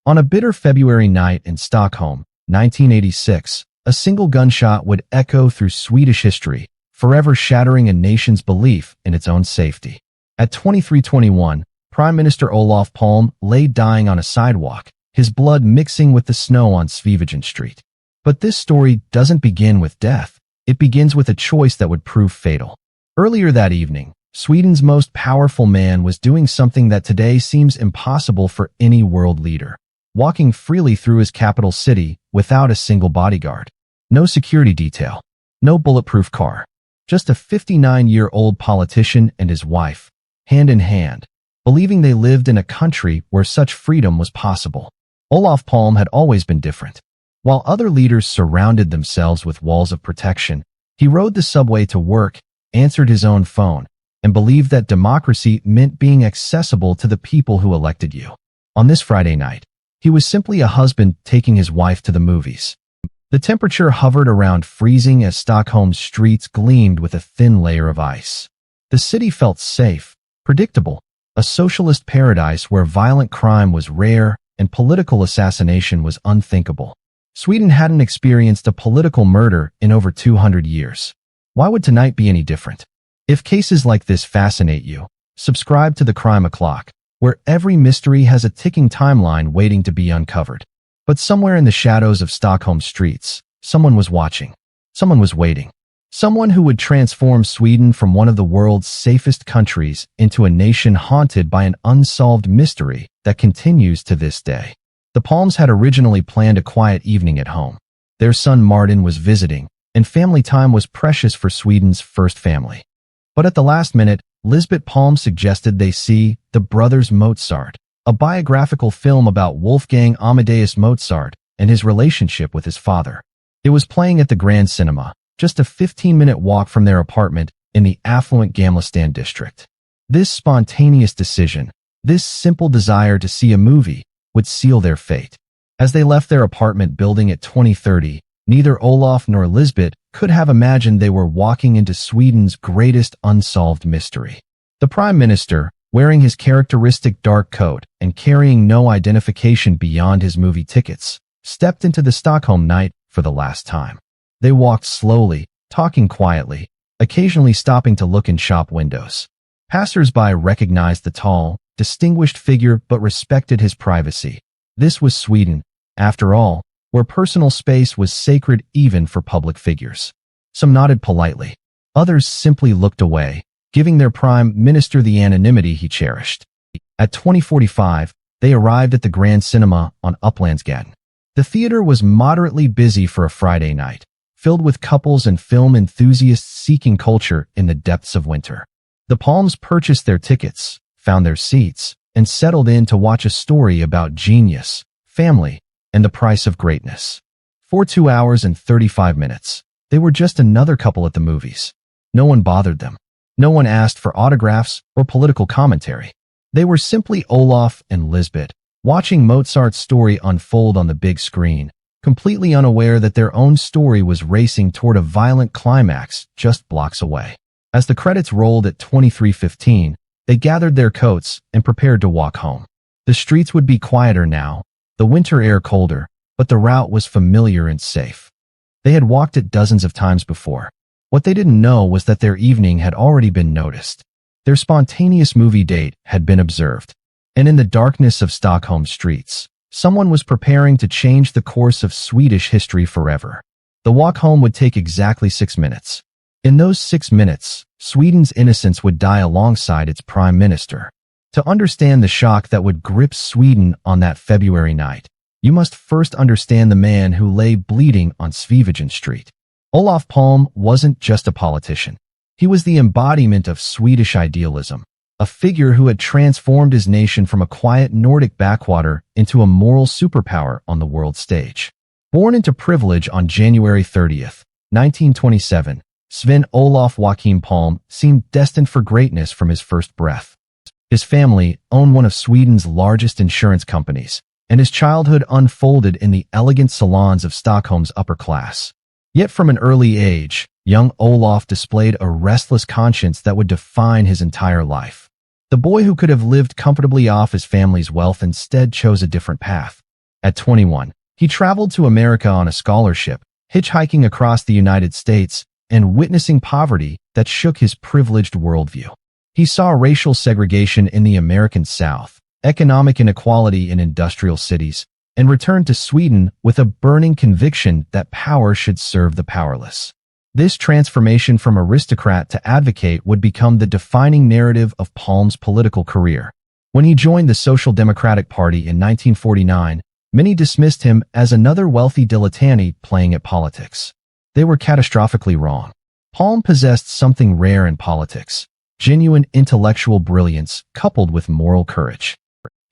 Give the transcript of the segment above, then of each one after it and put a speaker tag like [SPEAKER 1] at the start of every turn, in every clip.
[SPEAKER 1] On a bitter February night in Stockholm, 1986, a single gunshot would echo through Swedish history, forever shattering a nation's belief in its own safety. At 23:21, Prime Minister Olof Palme lay dying on a sidewalk, his blood mixing with the snow on Sveavägen Street. But this story doesn't begin with death. It begins with a choice that would prove fatal. Earlier that evening, Sweden's most powerful man was doing something that today seems impossible for any world leader. Walking freely through his capital city without a single bodyguard. No security detail. No bulletproof car. Just a 59-year-old politician and his wife, hand in hand, believing they lived in a country where such freedom was possible. Olof Palme had always been different. While other leaders surrounded themselves with walls of protection, he rode the subway to work, answered his own phone, and believed that democracy meant being accessible to the people who elected you. On this Friday night, he was simply a husband taking his wife to the movies. The temperature hovered around freezing as Stockholm's streets gleamed with a thin layer of ice. The city felt safe, predictable, a socialist paradise where violent crime was rare and political assassination was unthinkable. Sweden hadn't experienced a political murder in over 200 years. Why would tonight be any different? If cases like this fascinate you, subscribe to the Crime O'Clock, where every mystery has a ticking timeline waiting to be uncovered. But somewhere in the shadows of Stockholm's streets, someone was watching. Someone was waiting. Someone who would transform Sweden from one of the world's safest countries into a nation haunted by an unsolved mystery that continues to this day. The Palmes had originally planned a quiet evening at home. Their son Martin was visiting, and family time was precious for Sweden's first family. But at the last minute, Lisbeth Palme suggested they see The Brothers Mozart, a biographical film about Wolfgang Amadeus Mozart and his relationship with his father. It was playing at the Grand Cinema, just a 15-minute walk from their apartment in the affluent Gamlestan district. This spontaneous decision, this simple desire to see a movie, would seal their fate. As they left their apartment building at 2030, neither Olof nor Lisbeth could have imagined they were walking into Sweden's greatest unsolved mystery. The Prime Minister, wearing his characteristic dark coat and carrying no identification beyond his movie tickets, stepped into the Stockholm night for the last time. They walked slowly, talking quietly, occasionally stopping to look in shop windows. Passers-by recognized the tall, distinguished figure but respected his privacy. This was Sweden, after all, where personal space was sacred even for public figures. Some nodded politely. Others simply looked away, giving their Prime Minister the anonymity he cherished. At 20:45, they arrived at the Grand Cinema on Upplandsgatan. The theater was moderately busy for a Friday night, filled with couples and film enthusiasts seeking culture in the depths of winter. The Palmes purchased their tickets, found their seats, and settled in to watch a story about genius, family, and the price of greatness. For 2 hours and 35 minutes, they were just another couple at the movies. No one bothered them. No one asked for autographs or political commentary. They were simply Olof and Lisbeth, watching Mozart's story unfold on the big screen, completely unaware that their own story was racing toward a violent climax just blocks away. As the credits rolled at 23:15, they gathered their coats and prepared to walk home. The streets would be quieter now, the winter air colder, but the route was familiar and safe. They had walked it dozens of times before. What they didn't know was that their evening had already been noticed. Their spontaneous movie date had been observed. And in the darkness of Stockholm streets, someone was preparing to change the course of Swedish history forever. The walk home would take exactly 6 minutes. In those 6 minutes, Sweden's innocence would die alongside its prime minister. To understand the shock that would grip Sweden on that February night, you must first understand the man who lay bleeding on Sveavägen Street. Olof Palme wasn't just a politician. He was the embodiment of Swedish idealism, a figure who had transformed his nation from a quiet Nordic backwater into a moral superpower on the world stage. Born into privilege on January 30th, 1927, Sven Olof Joachim Palme seemed destined for greatness from his first breath. His family owned one of Sweden's largest insurance companies, and his childhood unfolded in the elegant salons of Stockholm's upper class. Yet from an early age, young Olof displayed a restless conscience that would define his entire life. The boy who could have lived comfortably off his family's wealth instead chose a different path. At 21, he traveled to America on a scholarship, hitchhiking across the United States and witnessing poverty that shook his privileged worldview. He saw racial segregation in the American South, economic inequality in industrial cities, and returned to Sweden with a burning conviction that power should serve the powerless. This transformation from aristocrat to advocate would become the defining narrative of Palme's political career. When he joined the Social Democratic Party in 1949, many dismissed him as another wealthy dilettante playing at politics. They were catastrophically wrong. Palme possessed something rare in politics: genuine intellectual brilliance coupled with moral courage.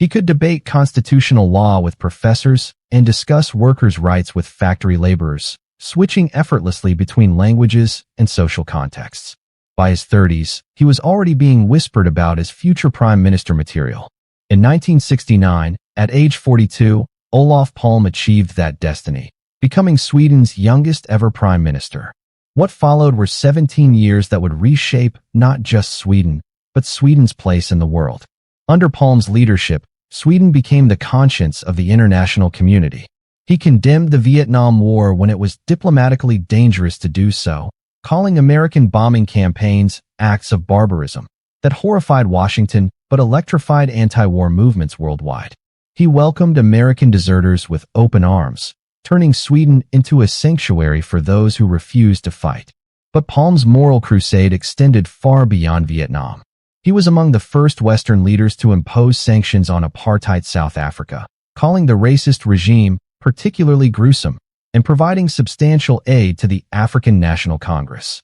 [SPEAKER 1] He could debate constitutional law with professors and discuss workers' rights with factory laborers, switching effortlessly between languages and social contexts. By his 30s, he was already being whispered about as future prime minister material. In 1969, at age 42, Olof Palme achieved that destiny, becoming Sweden's youngest ever prime minister. What followed were 17 years that would reshape not just Sweden, but Sweden's place in the world. Under Palme's leadership, Sweden became the conscience of the international community. He condemned the Vietnam War when it was diplomatically dangerous to do so, calling American bombing campaigns acts of barbarism that horrified Washington but electrified anti-war movements worldwide. He welcomed American deserters with open arms, turning Sweden into a sanctuary for those who refused to fight. But Palme's moral crusade extended far beyond Vietnam. He was among the first Western leaders to impose sanctions on apartheid South Africa, calling the racist regime particularly gruesome, and providing substantial aid to the African National Congress.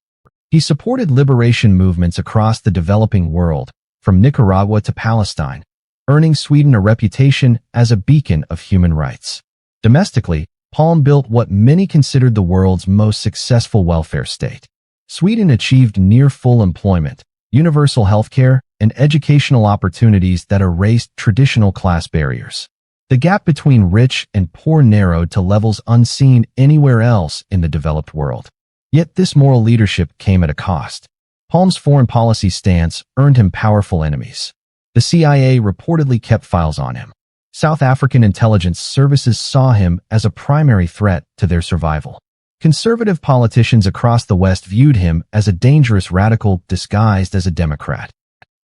[SPEAKER 1] He supported liberation movements across the developing world, from Nicaragua to Palestine, earning Sweden a reputation as a beacon of human rights. Domestically, Palme built what many considered the world's most successful welfare state. Sweden achieved near full employment, universal healthcare, and educational opportunities that erased traditional class barriers. The gap between rich and poor narrowed to levels unseen anywhere else in the developed world. Yet this moral leadership came at a cost. Palme's foreign policy stance earned him powerful enemies. The CIA reportedly kept files on him. South African intelligence services saw him as a primary threat to their survival. Conservative politicians across the West viewed him as a dangerous radical disguised as a Democrat.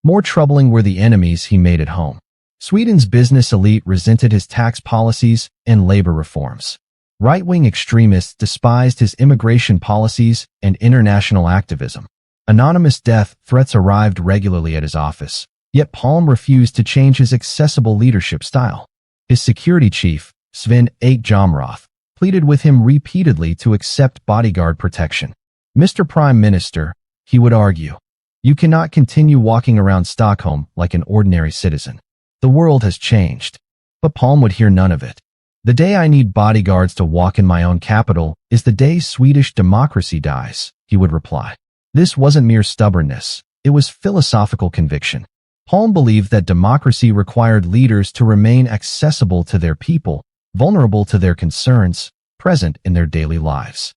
[SPEAKER 1] More troubling were the enemies he made at home. Sweden's business elite resented his tax policies and labor reforms. Right-wing extremists despised his immigration policies and international activism. Anonymous death threats arrived regularly at his office, yet Palme refused to change his accessible leadership style. His security chief, Sven Jamroth, pleaded with him repeatedly to accept bodyguard protection. "Mr. Prime Minister," he would argue, "you cannot continue walking around Stockholm like an ordinary citizen. The world has changed." But Palme would hear none of it. "The day I need bodyguards to walk in my own capital is the day Swedish democracy dies," he would reply. This wasn't mere stubbornness, it was philosophical conviction. Palme believed that democracy required leaders to remain accessible to their people, vulnerable to their concerns, present in their daily lives.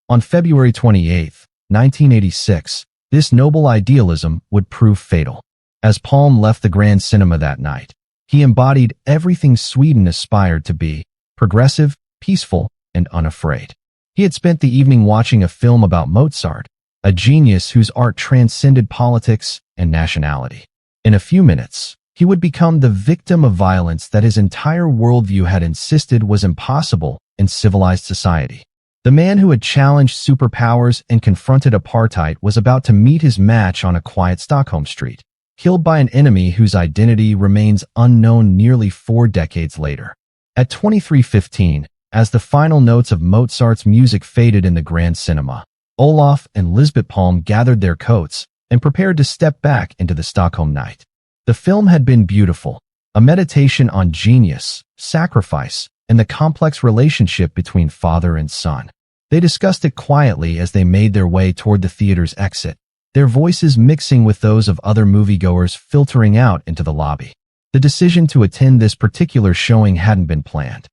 [SPEAKER 1] On February 28, 1986, this noble idealism would prove fatal. As Palme left the Grand Cinema that night, he embodied everything Sweden aspired to be: progressive, peaceful, and unafraid. He had spent the evening watching a film about Mozart, a genius whose art transcended politics and nationality. In a few minutes, he would become the victim of violence that his entire worldview had insisted was impossible in civilized society. The man who had challenged superpowers and confronted apartheid was about to meet his match on a quiet Stockholm street, killed by an enemy whose identity remains unknown nearly 4 decades later. At 23:15, as the final notes of Mozart's music faded in the Grand Cinema, Olof and Lisbeth Palme gathered their coats and prepared to step back into the Stockholm night. The film had been beautiful, a meditation on genius, sacrifice, and the complex relationship between father and son. They discussed it quietly as they made their way toward the theater's exit, their voices mixing with those of other moviegoers filtering out into the lobby. The decision to attend this particular showing hadn't been planned.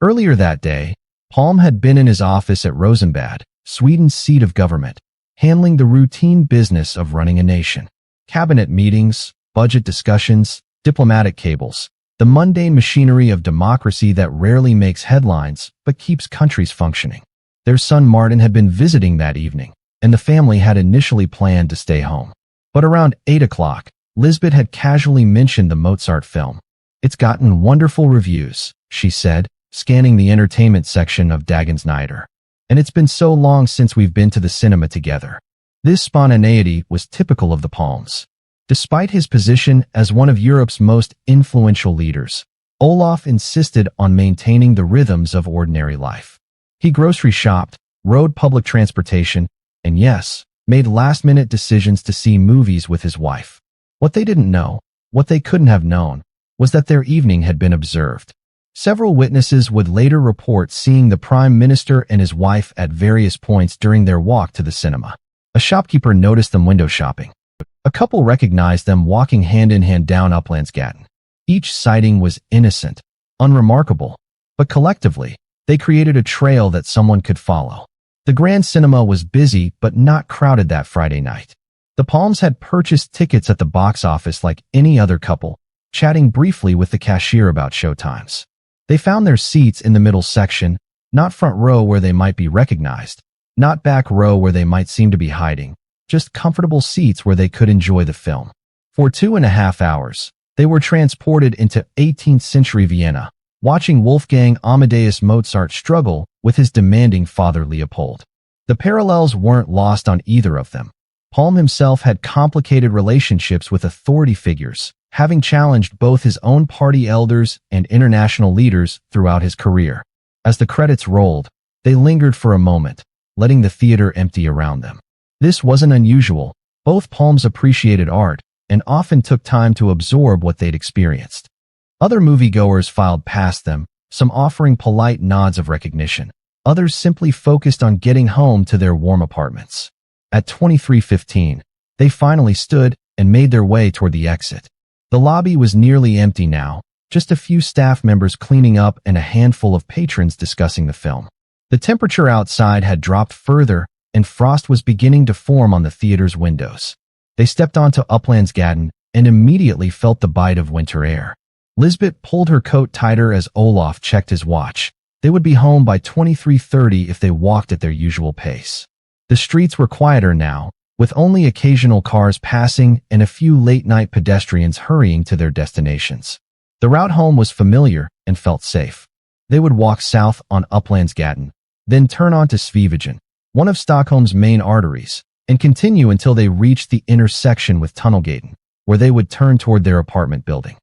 [SPEAKER 1] Earlier that day, Palme had been in his office at Rosenbad, Sweden's seat of government, handling the routine business of running a nation. Cabinet meetings, budget discussions, diplomatic cables. the mundane machinery of democracy that rarely makes headlines but keeps countries functioning. Their son Martin had been visiting that evening, and the family had initially planned to stay home. But around 8 o'clock, Lisbeth had casually mentioned the Mozart film. "It's gotten wonderful reviews," she said, scanning the entertainment section of Dagens Nyheter. "And it's been so long since we've been to the cinema together." This spontaneity was typical of the Palmes. Despite his position as one of Europe's most influential leaders, Olof insisted on maintaining the rhythms of ordinary life. He grocery shopped, rode public transportation, and yes, made last-minute decisions to see movies with his wife. What they didn't know, what they couldn't have known, was that their evening had been observed. Several witnesses would later report seeing the Prime Minister and his wife at various points during their walk to the cinema. A shopkeeper noticed them window shopping. A couple recognized them walking hand-in-hand down Upplandsgatan. Each sighting was innocent, unremarkable, but collectively, they created a trail that someone could follow. The Grand Cinema was busy but not crowded that Friday night. The Palmes had purchased tickets at the box office like any other couple, chatting briefly with the cashier about showtimes. They found their seats in the middle section, not front row where they might be recognized, not back row where they might seem to be hiding, just comfortable seats where they could enjoy the film. For 2.5 hours, they were transported into 18th century Vienna, watching Wolfgang Amadeus Mozart struggle with his demanding father Leopold. The parallels weren't lost on either of them. Palme himself had complicated relationships with authority figures, having challenged both his own party elders and international leaders throughout his career. As the credits rolled, they lingered for a moment, letting the theater empty around them. This wasn't unusual. Both Palmes appreciated art and often took time to absorb what they'd experienced. Other moviegoers filed past them, some offering polite nods of recognition. Others simply focused on getting home to their warm apartments. At 23:15, they finally stood and made their way toward the exit. The lobby was nearly empty now, just a few staff members cleaning up and a handful of patrons discussing the film. The temperature outside had dropped further, and frost was beginning to form on the theater's windows. They stepped onto Upplandsgatan and immediately felt the bite of winter air. Lisbeth pulled her coat tighter as Olof checked his watch. They would be home by 23:30 if they walked at their usual pace. The streets were quieter now, with only occasional cars passing and a few late-night pedestrians hurrying to their destinations. The route home was familiar and felt safe. They would walk south on Upplandsgatan, then turn onto Sveavägen, one of Stockholm's main arteries, and continue until they reached the intersection with Tunnelgaten, where they would turn toward their apartment building.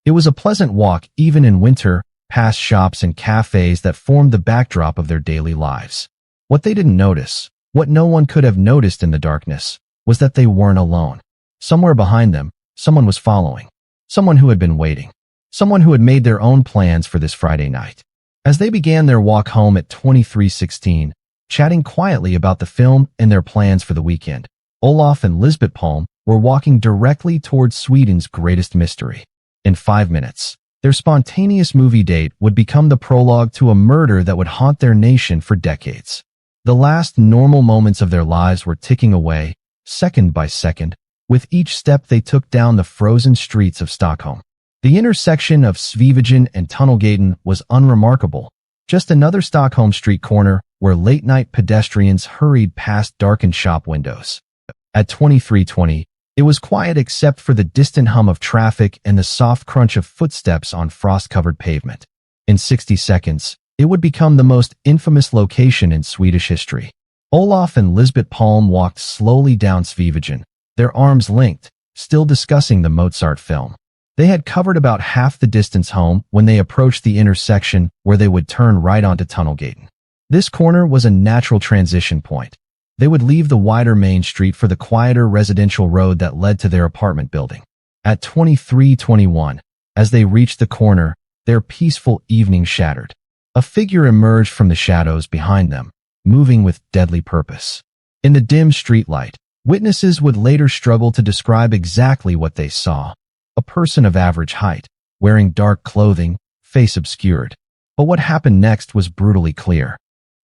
[SPEAKER 1] It was a pleasant walk even in winter, past shops and cafes that formed the backdrop of their daily lives. What they didn't notice, what no one could have noticed in the darkness, was that they weren't alone. Somewhere behind them, someone was following. Someone who had been waiting. Someone who had made their own plans for this Friday night. As they began their walk home at 23:16, chatting quietly about the film and their plans for the weekend, Olof and Lisbeth Palme were walking directly towards Sweden's greatest mystery. In 5 minutes, their spontaneous movie date would become the prologue to a murder that would haunt their nation for decades. The last normal moments of their lives were ticking away, second by second, with each step they took down the frozen streets of Stockholm. The intersection of Sveavägen and Tunnelgaten was unremarkable, just another Stockholm street corner where late-night pedestrians hurried past darkened shop windows. At 23:20, it was quiet except for the distant hum of traffic and the soft crunch of footsteps on frost-covered pavement. In 60 seconds, it would become the most infamous location in Swedish history. Olof and Lisbeth Palme walked slowly down Sveavägen, their arms linked, still discussing the Mozart film. They had covered about half the distance home when they approached the intersection where they would turn right onto Tunnelgaten. This corner was a natural transition point. They would leave the wider main street for the quieter residential road that led to their apartment building. At 23:21, as they reached the corner, their peaceful evening shattered. A figure emerged from the shadows behind them, moving with deadly purpose. In the dim streetlight, witnesses would later struggle to describe exactly what they saw. A person of average height, wearing dark clothing, face obscured. But what happened next was brutally clear.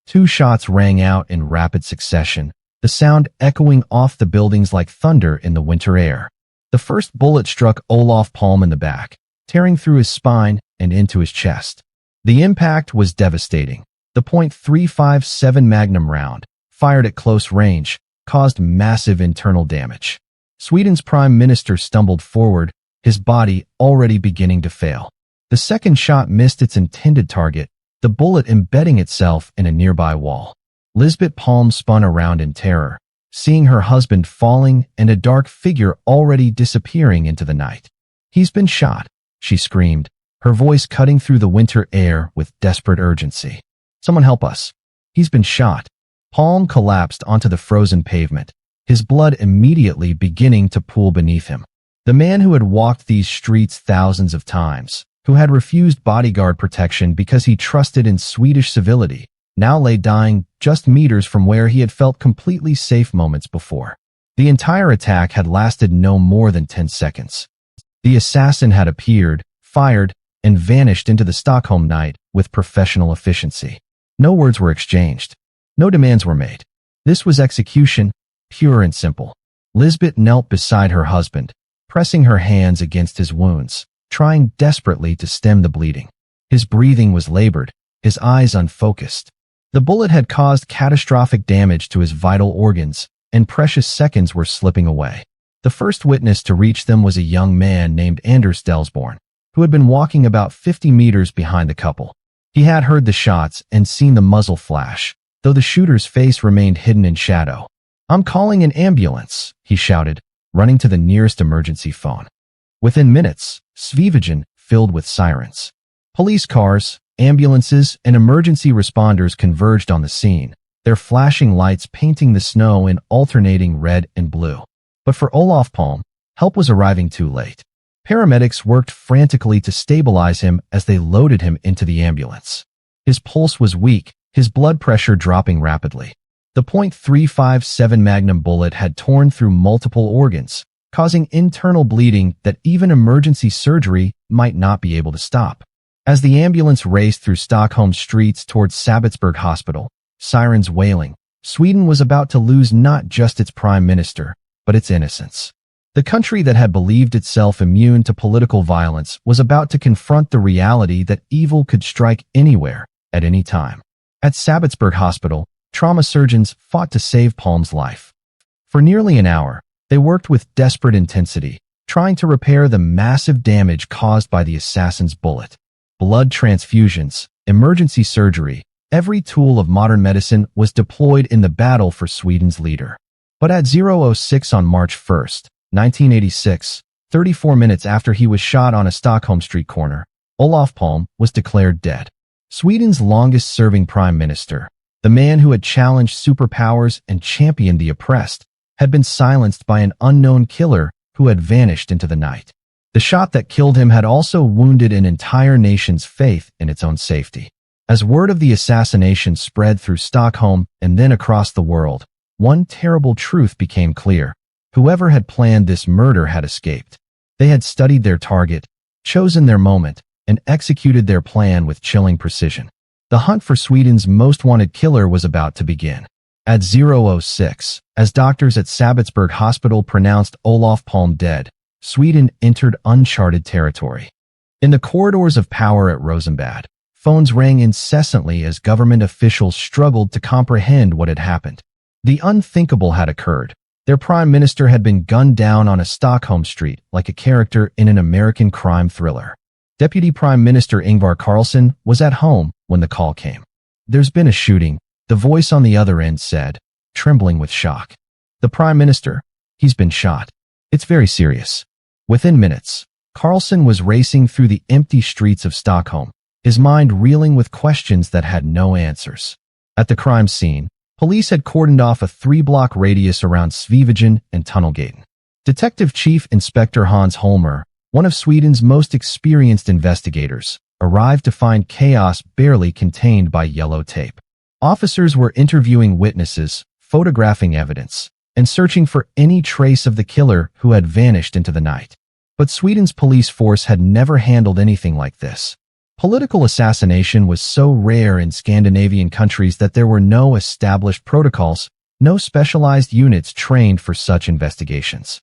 [SPEAKER 1] 2 shots rang out in rapid succession, the sound echoing off the buildings like thunder in the winter air. The first bullet struck Olof Palme in the back, tearing through his spine and into his chest. The impact was devastating. The .357 Magnum round, fired at close range, caused massive internal damage. Sweden's prime minister stumbled forward, his body already beginning to fail. The second shot missed its intended target, the bullet embedding itself in a nearby wall. Lisbeth Palme spun around in terror, seeing her husband falling and a dark figure already disappearing into the night. "He's been shot," she screamed, her voice cutting through the winter air with desperate urgency. "Someone help us. He's been shot." Palme collapsed onto the frozen pavement, his blood immediately beginning to pool beneath him. The man who had walked these streets thousands of times, who had refused bodyguard protection because he trusted in Swedish civility, now lay dying just meters from where he had felt completely safe moments before. The entire attack had lasted no more than 10 seconds. The assassin had appeared, fired, and vanished into the Stockholm night with professional efficiency. No words were exchanged. No demands were made. This was execution, pure and simple. Lisbeth knelt beside her husband, pressing her hands against his wounds, trying desperately to stem the bleeding. His breathing was labored, his eyes unfocused. The bullet had caused catastrophic damage to his vital organs, and precious seconds were slipping away. The first witness to reach them was a young man named Anders Delsborn, who had been walking about 50 meters behind the couple. He had heard the shots and seen the muzzle flash, though the shooter's face remained hidden in shadow. "I'm calling an ambulance," he shouted, running to the nearest emergency phone. Within minutes, Swedish filled with sirens. Police cars, ambulances, and emergency responders converged on the scene, their flashing lights painting the snow in alternating red and blue. But for Olof Palme, help was arriving too late. Paramedics worked frantically to stabilize him as they loaded him into the ambulance. His pulse was weak, his blood pressure dropping rapidly. The .357 Magnum bullet had torn through multiple organs, causing internal bleeding that even emergency surgery might not be able to stop. As the ambulance raced through Stockholm's streets towards Sabbatsberg Hospital, sirens wailing, Sweden was about to lose not just its prime minister, but its innocence. The country that had believed itself immune to political violence was about to confront the reality that evil could strike anywhere, at any time. At Sabbatsberg Hospital, trauma surgeons fought to save Palme's life. For nearly an hour, they worked with desperate intensity, trying to repair the massive damage caused by the assassin's bullet. Blood transfusions, emergency surgery, every tool of modern medicine was deployed in the battle for Sweden's leader. But at 06 on March 1st, 1986, 34 minutes after he was shot on a Stockholm street corner, Olof Palme was declared dead. Sweden's longest-serving prime minister, the man who had challenged superpowers and championed the oppressed, had been silenced by an unknown killer who had vanished into the night. The shot that killed him had also wounded an entire nation's faith in its own safety. As word of the assassination spread through Stockholm and then across the world, one terrible truth became clear. Whoever had planned this murder had escaped. They had studied their target, chosen their moment, and executed their plan with chilling precision. The hunt for Sweden's most wanted killer was about to begin. At 06, as doctors at Sabbatsberg Hospital pronounced Olof Palme dead, Sweden entered uncharted territory. In the corridors of power at Rosenbad, phones rang incessantly as government officials struggled to comprehend what had happened. The unthinkable had occurred. Their prime minister had been gunned down on a Stockholm street like a character in an American crime thriller. Deputy Prime Minister Ingvar Carlsson was at home when the call came. "There's been a shooting," the voice on the other end said, trembling with shock. "The Prime Minister? He's been shot. It's very serious." Within minutes, Carlsson was racing through the empty streets of Stockholm, his mind reeling with questions that had no answers. At the crime scene, police had cordoned off a 3-block radius around Sveavägen and Tunnelgaten. Detective Chief Inspector Hans Holmer, one of Sweden's most experienced investigators, arrived to find chaos barely contained by yellow tape. Officers were interviewing witnesses, photographing evidence, and searching for any trace of the killer who had vanished into the night. But Sweden's police force had never handled anything like this. Political assassination was so rare in Scandinavian countries that there were no established protocols, no specialized units trained for such investigations.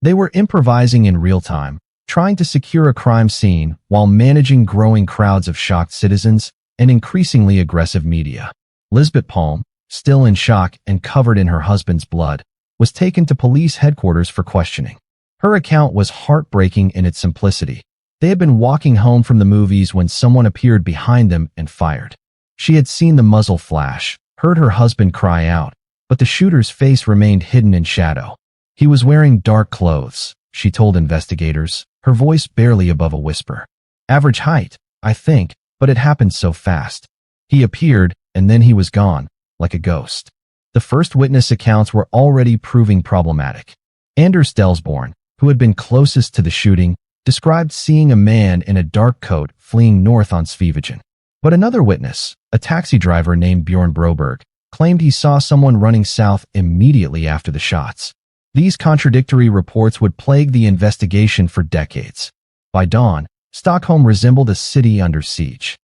[SPEAKER 1] They were improvising in real time, trying to secure a crime scene while managing growing crowds of shocked citizens and increasingly aggressive media. Lisbeth Palme, still in shock and covered in her husband's blood, was taken to police headquarters for questioning. Her account was heartbreaking in its simplicity. They had been walking home from the movies when someone appeared behind them and fired. She had seen the muzzle flash, heard her husband cry out, but the shooter's face remained hidden in shadow. He was wearing dark clothes, she told investigators, her voice barely above a whisper. Average height, I think, but it happened so fast. He appeared, and then he was gone, like a ghost. The first witness accounts were already proving problematic. Anders Delsborn, who had been closest to the shooting, described seeing a man in a dark coat fleeing north on Svevigen. But another witness, a taxi driver named Bjorn Broberg, claimed he saw someone running south immediately after the shots. These contradictory reports would plague the investigation for decades. By dawn, Stockholm resembled a city under siege.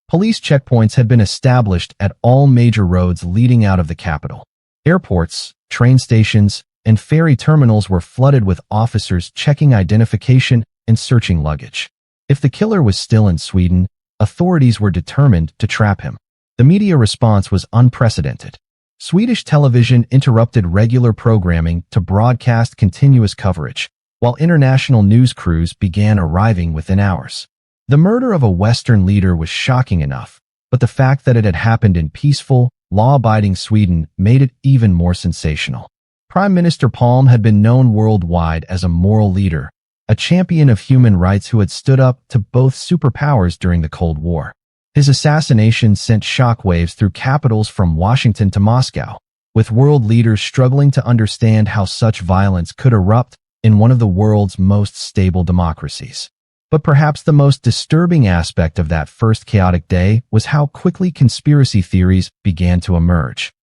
[SPEAKER 1] Police checkpoints had been established at all major roads leading out of the capital. Airports, train stations, and ferry terminals were flooded with officers checking identification and searching luggage. If the killer was still in Sweden, authorities were determined to trap him. The media response was unprecedented. Swedish television interrupted regular programming to broadcast continuous coverage, while international news crews began arriving within hours. The murder of a Western leader was shocking enough, but the fact that it had happened in peaceful, law-abiding Sweden made it even more sensational. Prime Minister Palme had been known worldwide as a moral leader, a champion of human rights who had stood up to both superpowers during the Cold War. His assassination sent shockwaves through capitals from Washington to Moscow, with world leaders struggling to understand how such violence could erupt in one of the world's most stable democracies. But perhaps the most disturbing aspect of that first chaotic day was how quickly conspiracy theories began to emerge.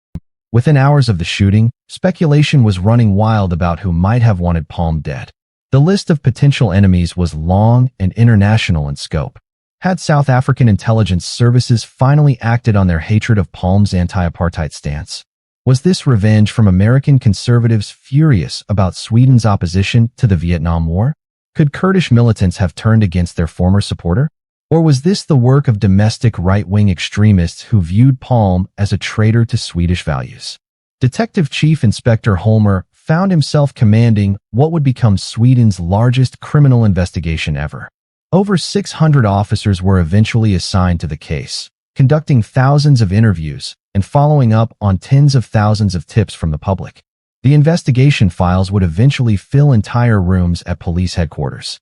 [SPEAKER 1] Within hours of the shooting, speculation was running wild about who might have wanted Palme dead. The list of potential enemies was long and international in scope. Had South African intelligence services finally acted on their hatred of Palme's anti-apartheid stance? Was this revenge from American conservatives furious about Sweden's opposition to the Vietnam War? Could Kurdish militants have turned against their former supporter? Or was this the work of domestic right-wing extremists who viewed Palme as a traitor to Swedish values? Detective Chief Inspector Holmer found himself commanding what would become Sweden's largest criminal investigation ever. Over 600 officers were eventually assigned to the case, conducting thousands of interviews and following up on tens of thousands of tips from the public. The investigation files would eventually fill entire rooms at police headquarters.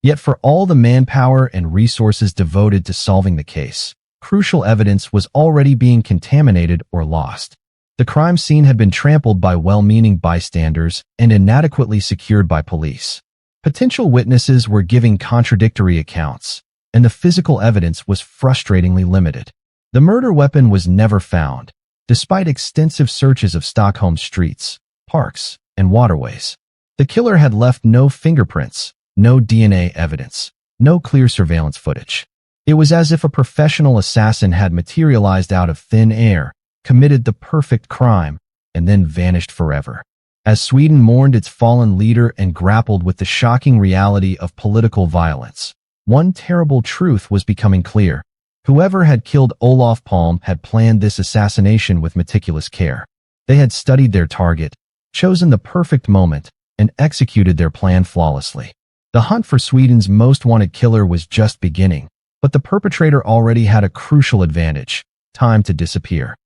[SPEAKER 1] Yet for all the manpower and resources devoted to solving the case, crucial evidence was already being contaminated or lost. The crime scene had been trampled by well-meaning bystanders and inadequately secured by police. Potential witnesses were giving contradictory accounts, and the physical evidence was frustratingly limited. The murder weapon was never found, despite extensive searches of Stockholm's streets, parks, and waterways. The killer had left no fingerprints, no DNA evidence, no clear surveillance footage. It was as if a professional assassin had materialized out of thin air, committed the perfect crime, and then vanished forever. As Sweden mourned its fallen leader and grappled with the shocking reality of political violence, one terrible truth was becoming clear. Whoever had killed Olof Palme had planned this assassination with meticulous care. They had studied their target, chosen the perfect moment, and executed their plan flawlessly. The hunt for Sweden's most wanted killer was just beginning, but the perpetrator already had a crucial advantage: time to disappear.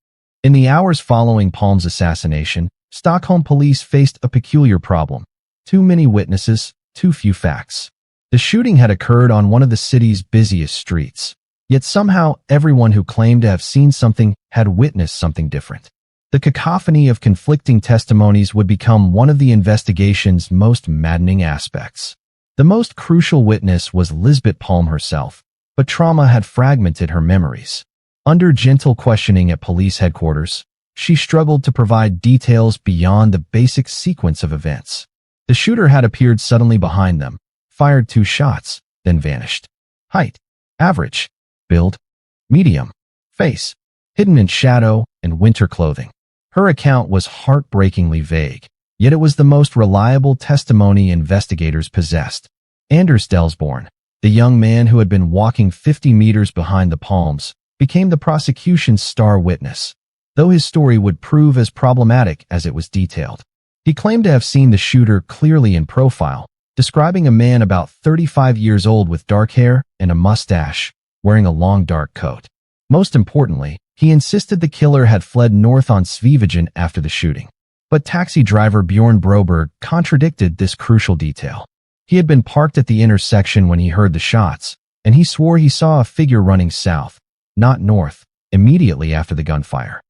[SPEAKER 1] In the hours following Palme's assassination, Stockholm police faced a peculiar problem. Too many witnesses, too few facts. The shooting had occurred on one of the city's busiest streets, yet somehow everyone who claimed to have seen something had witnessed something different. The cacophony of conflicting testimonies would become one of the investigation's most maddening aspects. The most crucial witness was Lisbeth Palme herself, but trauma had fragmented her memories. Under gentle questioning at police headquarters, she struggled to provide details beyond the basic sequence of events. The shooter had appeared suddenly behind them, fired 2 shots, then vanished. Height: average. Build: medium. Face: hidden in shadow and winter clothing. Her account was heartbreakingly vague, yet it was the most reliable testimony investigators possessed. Anders Delsborn, the young man who had been walking 50 meters behind the Palmes, became the prosecution's star witness, though his story would prove as problematic as it was detailed. He claimed to have seen the shooter clearly in profile, describing a man about 35 years old with dark hair and a mustache, wearing a long dark coat. Most importantly, he insisted the killer had fled north on Sveavägen after the shooting. But taxi driver Bjorn Broberg contradicted this crucial detail. He had been parked at the intersection when he heard the shots, and he swore he saw a figure running south, not north, immediately after the gunfire.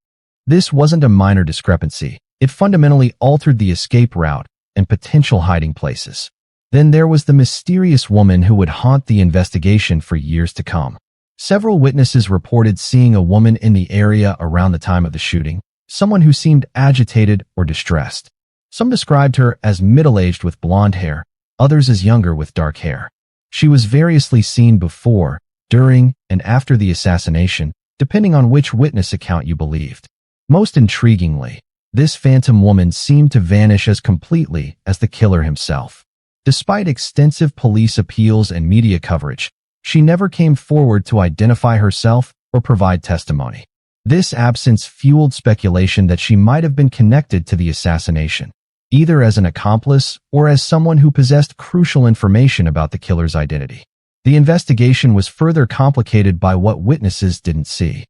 [SPEAKER 1] This wasn't a minor discrepancy. It fundamentally altered the escape route and potential hiding places. Then there was the mysterious woman who would haunt the investigation for years to come. Several witnesses reported seeing a woman in the area around the time of the shooting, someone who seemed agitated or distressed. Some described her as middle-aged with blonde hair, others as younger with dark hair. She was variously seen before, during, and after the assassination, depending on which witness account you believed. Most intriguingly, this phantom woman seemed to vanish as completely as the killer himself. Despite extensive police appeals and media coverage, she never came forward to identify herself or provide testimony. This absence fueled speculation that she might have been connected to the assassination, either as an accomplice or as someone who possessed crucial information about the killer's identity. The investigation was further complicated by what witnesses didn't see.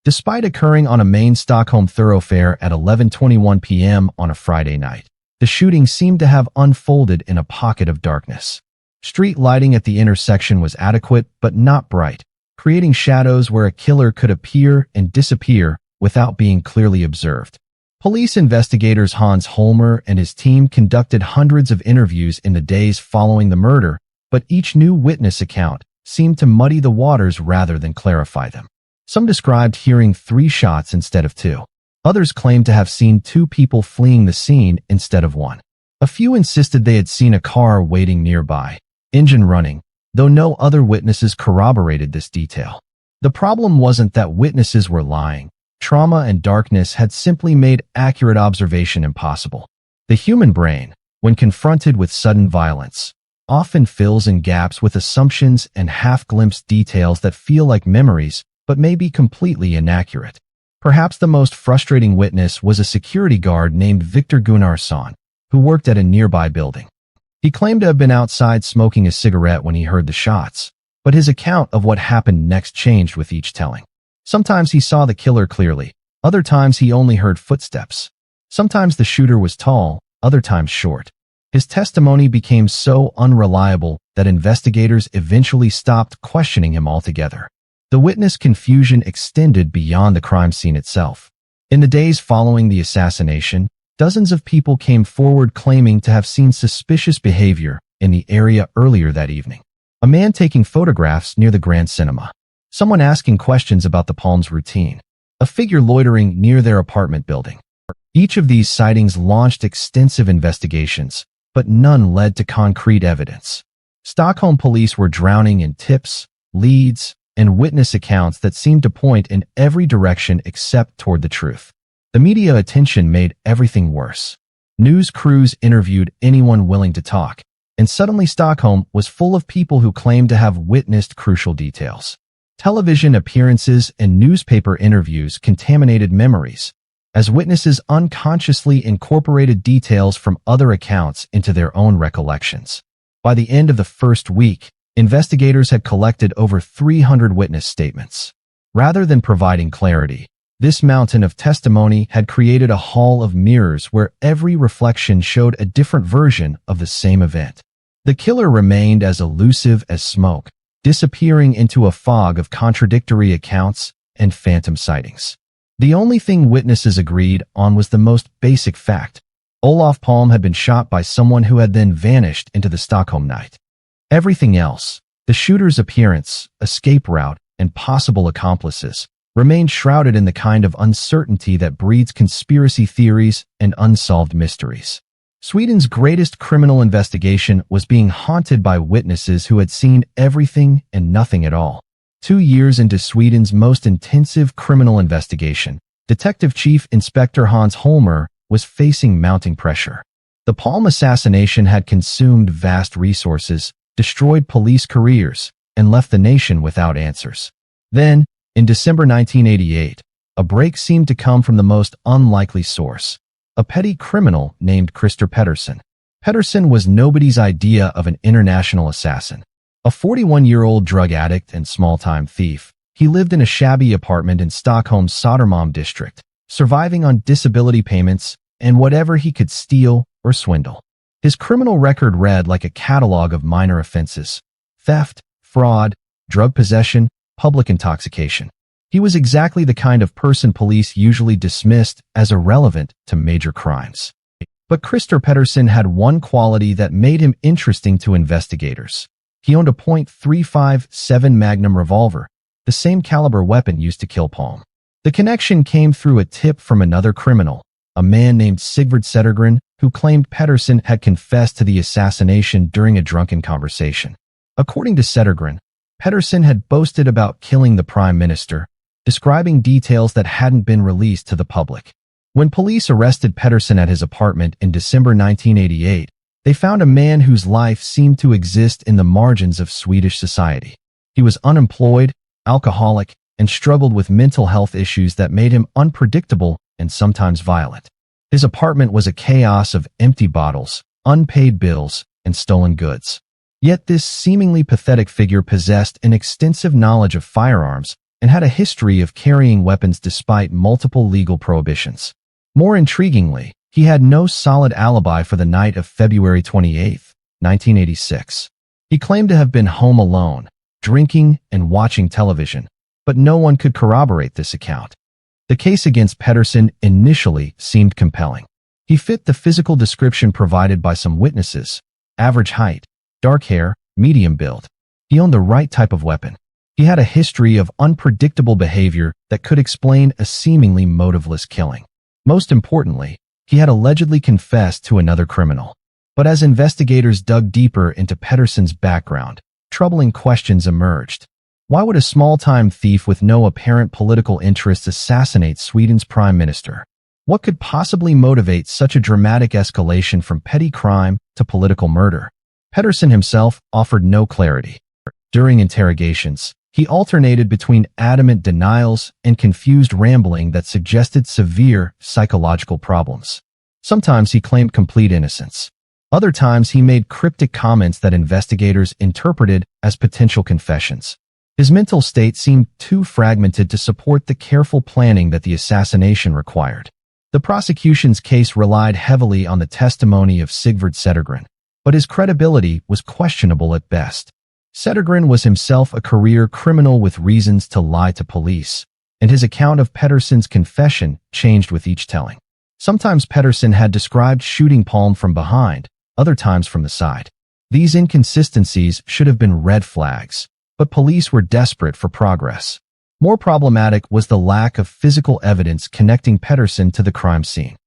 [SPEAKER 1] Despite occurring on a main Stockholm thoroughfare at 11:21 p.m. on a Friday night, the shooting seemed to have unfolded in a pocket of darkness. Street lighting at the intersection was adequate but not bright, creating shadows where a killer could appear and disappear without being clearly observed. Police investigators Hans Holmer and his team conducted hundreds of interviews in the days following the murder, but each new witness account seemed to muddy the waters rather than clarify them. Some described hearing 3 shots instead of 2. Others claimed to have seen 2 people fleeing the scene instead of 1. A few insisted they had seen a car waiting nearby, engine running, though no other witnesses corroborated this detail. The problem wasn't that witnesses were lying. Trauma and darkness had simply made accurate observation impossible. The human brain, when confronted with sudden violence, often fills in gaps with assumptions and half-glimpsed details that feel like memories but may be completely inaccurate. Perhaps the most frustrating witness was a security guard named Victor Gunnarsson, who worked at a nearby building. He claimed to have been outside smoking a cigarette when he heard the shots, but his account of what happened next changed with each telling. Sometimes he saw the killer clearly, other times he only heard footsteps. Sometimes the shooter was tall, other times short. His testimony became so unreliable that investigators eventually stopped questioning him altogether. The witness confusion extended beyond the crime scene itself. In the days following the assassination, dozens of people came forward claiming to have seen suspicious behavior in the area earlier that evening. A man taking photographs near the Grand Cinema. Someone asking questions about the Palmes' routine. A figure loitering near their apartment building. Each of these sightings launched extensive investigations, but none led to concrete evidence. Stockholm police were drowning in tips, leads, and witness accounts that seemed to point in every direction except toward the truth. The media attention made everything worse. News crews interviewed anyone willing to talk, and suddenly Stockholm was full of people who claimed to have witnessed crucial details. Television appearances and newspaper interviews contaminated memories, as witnesses unconsciously incorporated details from other accounts into their own recollections. By the end of the first week, investigators had collected over 300 witness statements. Rather than providing clarity, this mountain of testimony had created a hall of mirrors where every reflection showed a different version of the same event. The killer remained as elusive as smoke, disappearing into a fog of contradictory accounts and phantom sightings. The only thing witnesses agreed on was the most basic fact. Olof Palme had been shot by someone who had then vanished into the Stockholm night. Everything else, the shooter's appearance, escape route, and possible accomplices, remained shrouded in the kind of uncertainty that breeds conspiracy theories and unsolved mysteries. Sweden's greatest criminal investigation was being haunted by witnesses who had seen everything and nothing at all. 2 years into Sweden's most intensive criminal investigation, Detective Chief Inspector Hans Holmer was facing mounting pressure. The Palme assassination had consumed vast resources, destroyed police careers, and left the nation without answers. Then, in December 1988, a break seemed to come from the most unlikely source: a petty criminal named Christer Pettersson. Pettersson was nobody's idea of an international assassin. A 41-year-old drug addict and small-time thief, he lived in a shabby apartment in Stockholm's Södermalm district, surviving on disability payments and whatever he could steal or swindle. His criminal record read like a catalog of minor offenses: theft, fraud, drug possession, public intoxication. He was exactly the kind of person police usually dismissed as irrelevant to major crimes. But Christer Pettersson had one quality that made him interesting to investigators. He owned a .357 Magnum revolver, the same caliber weapon used to kill Palme. The connection came through a tip from another criminal, a man named Sigvard Zettergren, who claimed Pettersson had confessed to the assassination during a drunken conversation. According to Zettergren, Pettersson had boasted about killing the prime minister, describing details that hadn't been released to the public. When police arrested Pettersson at his apartment in December 1988, they found a man whose life seemed to exist in the margins of Swedish society. He was unemployed, alcoholic, and struggled with mental health issues that made him unpredictable and sometimes violent. His apartment was a chaos of empty bottles, unpaid bills, and stolen goods. Yet this seemingly pathetic figure possessed an extensive knowledge of firearms and had a history of carrying weapons despite multiple legal prohibitions. More intriguingly, he had no solid alibi for the night of February 28, 1986. He claimed to have been home alone, drinking and watching television, but no one could corroborate this account. The case against Pettersson initially seemed compelling. He fit the physical description provided by some witnesses: average height, dark hair, medium build. He owned the right type of weapon. He had a history of unpredictable behavior that could explain a seemingly motiveless killing. Most importantly, he had allegedly confessed to another criminal. But as investigators dug deeper into Pettersson's background, troubling questions emerged. Why would a small-time thief with no apparent political interests assassinate Sweden's prime minister? What could possibly motivate such a dramatic escalation from petty crime to political murder? Pettersson himself offered no clarity. During interrogations, he alternated between adamant denials and confused rambling that suggested severe psychological problems. Sometimes he claimed complete innocence. Other times he made cryptic comments that investigators interpreted as potential confessions. His mental state seemed too fragmented to support the careful planning that the assassination required. The prosecution's case relied heavily on the testimony of Sigvard Zettergren, but his credibility was questionable at best. Zettergren was himself a career criminal with reasons to lie to police, and his account of Pettersson's confession changed with each telling. Sometimes Pettersson had described shooting Palme from behind, other times from the side. These inconsistencies should have been red flags, but police were desperate for progress. More problematic was the lack of physical evidence connecting Pettersson to the crime scene.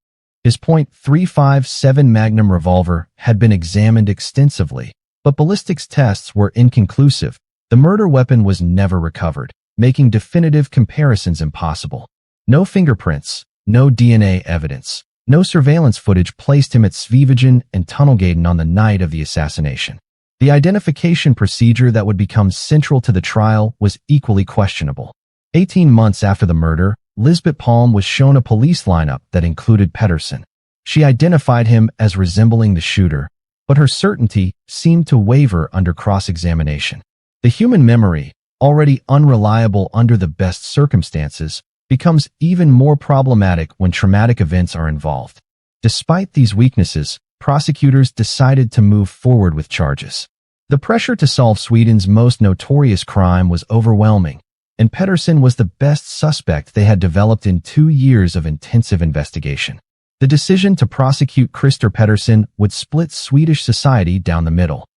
[SPEAKER 1] His .357 Magnum revolver had been examined extensively, but ballistics tests were inconclusive. The murder weapon was never recovered, making definitive comparisons impossible. No fingerprints, no DNA evidence, no surveillance footage placed him at Sveavägen and Tunnelgaten on the night of the assassination. The identification procedure that would become central to the trial was equally questionable. 18 months after the murder, Lisbeth Palme was shown a police lineup that included Pettersson. She identified him as resembling the shooter, but her certainty seemed to waver under cross-examination. The human memory, already unreliable under the best circumstances, becomes even more problematic when traumatic events are involved. Despite these weaknesses, prosecutors decided to move forward with charges. The pressure to solve Sweden's most notorious crime was overwhelming, and Pettersson was the best suspect they had developed in 2 years of intensive investigation. The decision to prosecute Christer Pettersson would split Swedish society down the middle.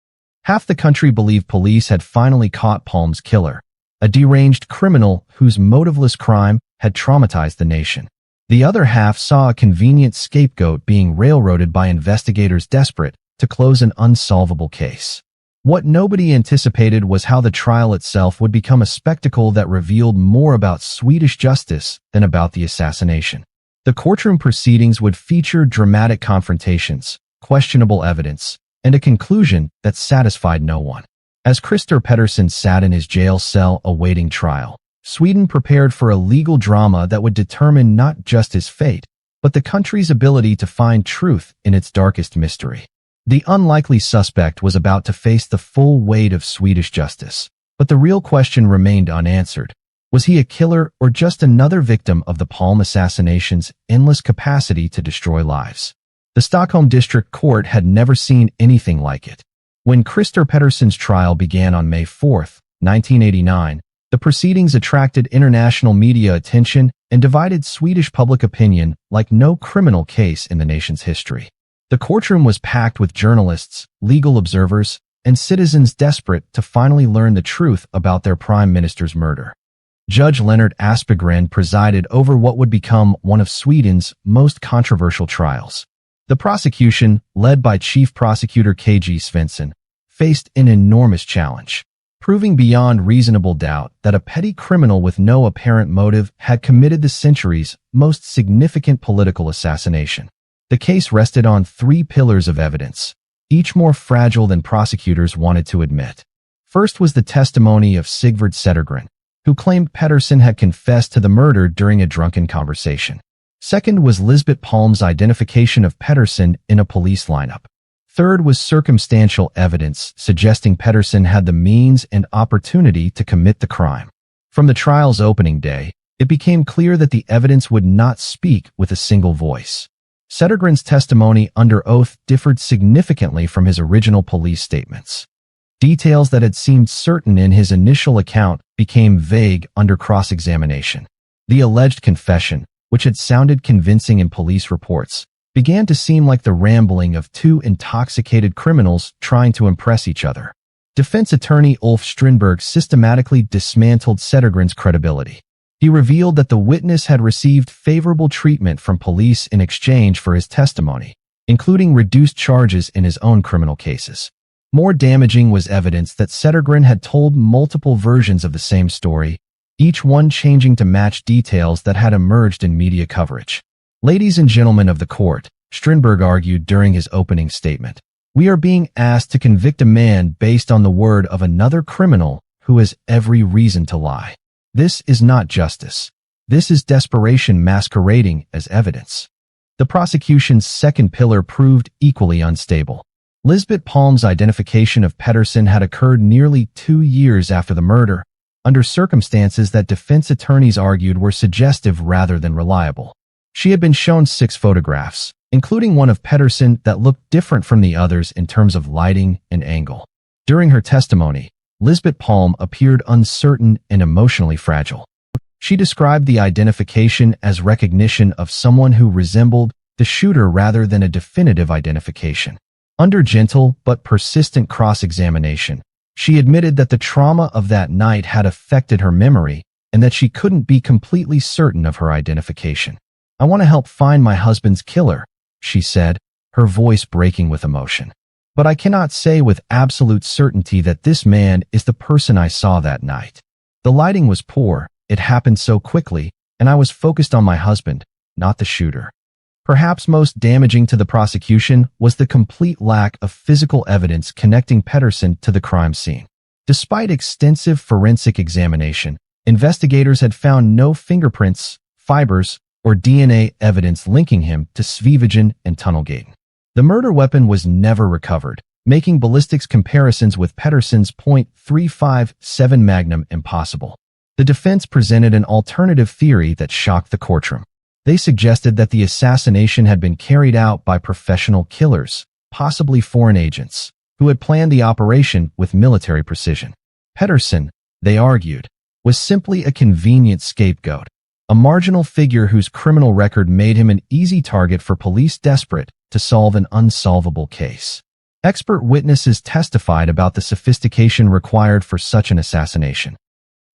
[SPEAKER 1] Half the country believed police had finally caught Palme's killer, a deranged criminal whose motiveless crime had traumatized the nation. The other half saw a convenient scapegoat being railroaded by investigators desperate to close an unsolvable case. What nobody anticipated was how the trial itself would become a spectacle that revealed more about Swedish justice than about the assassination. The courtroom proceedings would feature dramatic confrontations, questionable evidence, and a conclusion that satisfied no one. As Christer Pettersson sat in his jail cell awaiting trial, Sweden prepared for a legal drama that would determine not just his fate, but the country's ability to find truth in its darkest mystery. The unlikely suspect was about to face the full weight of Swedish justice, but the real question remained unanswered. Was he a killer or just another victim of the Palme assassination's endless capacity to destroy lives? The Stockholm District Court had never seen anything like it. When Christer Pettersson's trial began on May 4, 1989, the proceedings attracted international media attention and divided Swedish public opinion like no criminal case in the nation's history. The courtroom was packed with journalists, legal observers, and citizens desperate to finally learn the truth about their prime minister's murder. Judge Lennart Aspegren presided over what would become one of Sweden's most controversial trials. The prosecution, led by Chief Prosecutor K.G. Svensson, faced an enormous challenge, proving beyond reasonable doubt that a petty criminal with no apparent motive had committed the century's most significant political assassination. The case rested on three pillars of evidence, each more fragile than prosecutors wanted to admit. First was the testimony of Sigvard Zettergren, who claimed Pettersson had confessed to the murder during a drunken conversation. Second was Lisbeth Palme's identification of Pettersson in a police lineup. Third was circumstantial evidence suggesting Pettersson had the means and opportunity to commit the crime. From the trial's opening day, it became clear that the evidence would not speak with a single voice. Zettergren's testimony under oath differed significantly from his original police statements. Details that had seemed certain in his initial account became vague under cross-examination. The alleged confession, which had sounded convincing in police reports, began to seem like the rambling of two intoxicated criminals trying to impress each other. Defense attorney Ulf Strindberg systematically dismantled Zettergren's credibility. He revealed that the witness had received favorable treatment from police in exchange for his testimony, including reduced charges in his own criminal cases. More damaging was evidence that Zettergren had told multiple versions of the same story, each one changing to match details that had emerged in media coverage. Ladies and gentlemen of the court, Strindberg argued during his opening statement, we are being asked to convict a man based on the word of another criminal who has every reason to lie. This is not justice. This is desperation masquerading as evidence. The prosecution's second pillar proved equally unstable. Lisbeth Palme's identification of Pettersson had occurred nearly 2 years after the murder, under circumstances that defense attorneys argued were suggestive rather than reliable. She had been shown 6 photographs, including one of Pettersson that looked different from the others in terms of lighting and angle. During her testimony, Lisbeth Palme appeared uncertain and emotionally fragile. She described the identification as recognition of someone who resembled the shooter rather than a definitive identification. Under gentle but persistent cross-examination, she admitted that the trauma of that night had affected her memory and that she couldn't be completely certain of her identification. I want to help find my husband's killer, she said, her voice breaking with emotion. But I cannot say with absolute certainty that this man is the person I saw that night. The lighting was poor, it happened so quickly, and I was focused on my husband, not the shooter. Perhaps most damaging to the prosecution was the complete lack of physical evidence connecting Pettersson to the crime scene. Despite extensive forensic examination, investigators had found no fingerprints, fibers, or DNA evidence linking him to Svevigen and Tunnelgate. The murder weapon was never recovered, making ballistics comparisons with Pettersson's .357 Magnum impossible. The defense presented an alternative theory that shocked the courtroom. They suggested that the assassination had been carried out by professional killers, possibly foreign agents, who had planned the operation with military precision. Pettersson, they argued, was simply a convenient scapegoat, a marginal figure whose criminal record made him an easy target for police desperate to solve an unsolvable case. Expert witnesses testified about the sophistication required for such an assassination.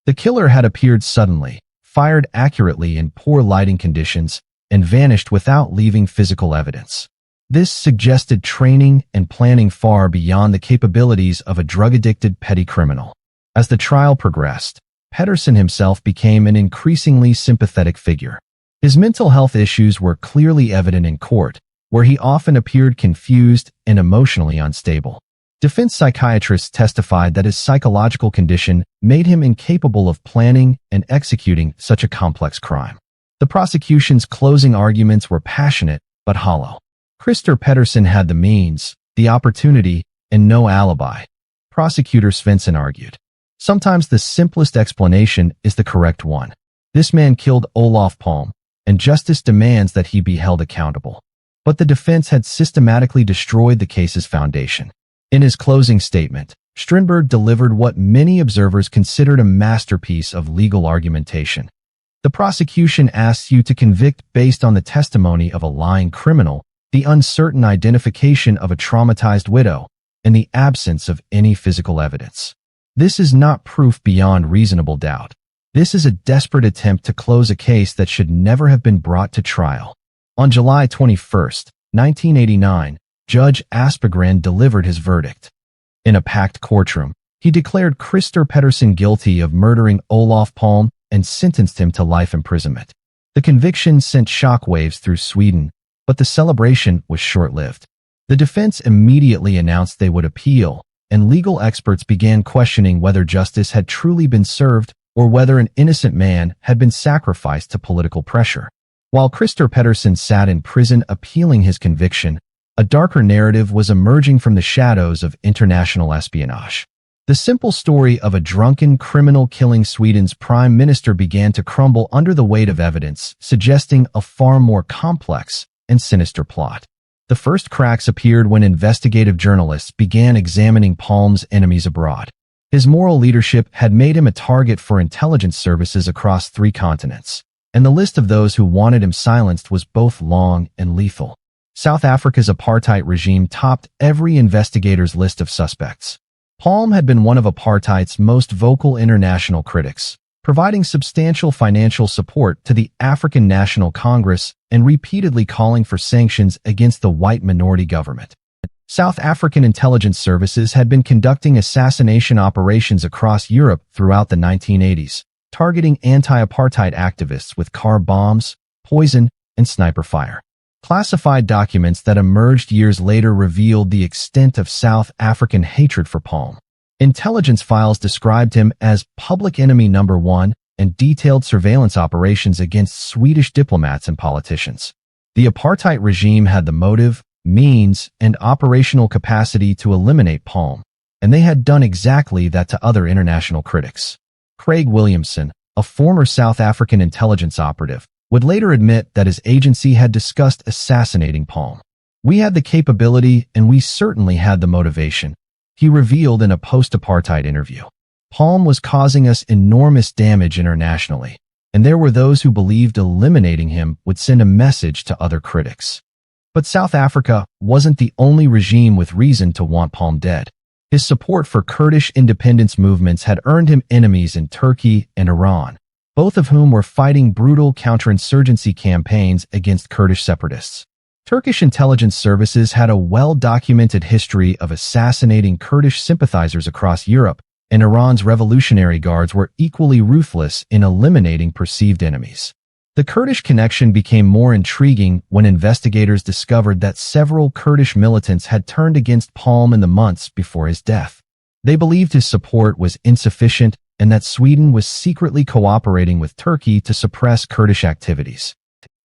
[SPEAKER 1] The killer had appeared suddenly, fired accurately in poor lighting conditions, and vanished without leaving physical evidence. This suggested training and planning far beyond the capabilities of a drug-addicted petty criminal. As the trial progressed, Pettersson himself became an increasingly sympathetic figure. His mental health issues were clearly evident in court, where he often appeared confused and emotionally unstable. Defense psychiatrists testified that his psychological condition made him incapable of planning and executing such a complex crime. The prosecution's closing arguments were passionate but hollow. Christer Pettersson had the means, the opportunity, and no alibi. Prosecutor Svensson argued. Sometimes the simplest explanation is the correct one. This man killed Olof Palme, and justice demands that he be held accountable. But the defense had systematically destroyed the case's foundation. In his closing statement, Strindberg delivered what many observers considered a masterpiece of legal argumentation. The prosecution asks you to convict based on the testimony of a lying criminal, the uncertain identification of a traumatized widow, and the absence of any physical evidence. This is not proof beyond reasonable doubt. This is a desperate attempt to close a case that should never have been brought to trial. On July 21, 1989, Judge Aspegren delivered his verdict. In a packed courtroom, he declared Christer Pettersson guilty of murdering Olof Palme and sentenced him to life imprisonment. The conviction sent shockwaves through Sweden, but the celebration was short-lived. The defense immediately announced they would appeal, and legal experts began questioning whether justice had truly been served or whether an innocent man had been sacrificed to political pressure. While Christer Pettersson sat in prison appealing his conviction, a darker narrative was emerging from the shadows of international espionage. The simple story of a drunken criminal killing Sweden's prime minister began to crumble under the weight of evidence, suggesting a far more complex and sinister plot. The first cracks appeared when investigative journalists began examining Palme's enemies abroad. His moral leadership had made him a target for intelligence services across 3 continents, and the list of those who wanted him silenced was both long and lethal. South Africa's apartheid regime topped every investigator's list of suspects. Palme had been one of apartheid's most vocal international critics, providing substantial financial support to the African National Congress and repeatedly calling for sanctions against the white minority government. South African intelligence services had been conducting assassination operations across Europe throughout the 1980s, targeting anti-apartheid activists with car bombs, poison, and sniper fire. Classified documents that emerged years later revealed the extent of South African hatred for Palme. Intelligence files described him as public enemy number 1 and detailed surveillance operations against Swedish diplomats and politicians. The apartheid regime had the motive, means, and operational capacity to eliminate Palme, and they had done exactly that to other international critics. Craig Williamson, a former South African intelligence operative, would later admit that his agency had discussed assassinating Palme. "We had the capability and we certainly had the motivation," he revealed in a post-apartheid interview. Palme was causing us enormous damage internationally, and there were those who believed eliminating him would send a message to other critics. But South Africa wasn't the only regime with reason to want Palme dead. His support for Kurdish independence movements had earned him enemies in Turkey and Iran, both of whom were fighting brutal counterinsurgency campaigns against Kurdish separatists. Turkish intelligence services had a well-documented history of assassinating Kurdish sympathizers across Europe, and Iran's Revolutionary Guards were equally ruthless in eliminating perceived enemies. The Kurdish connection became more intriguing when investigators discovered that several Kurdish militants had turned against Palme in the months before his death. They believed his support was insufficient and that Sweden was secretly cooperating with Turkey to suppress Kurdish activities.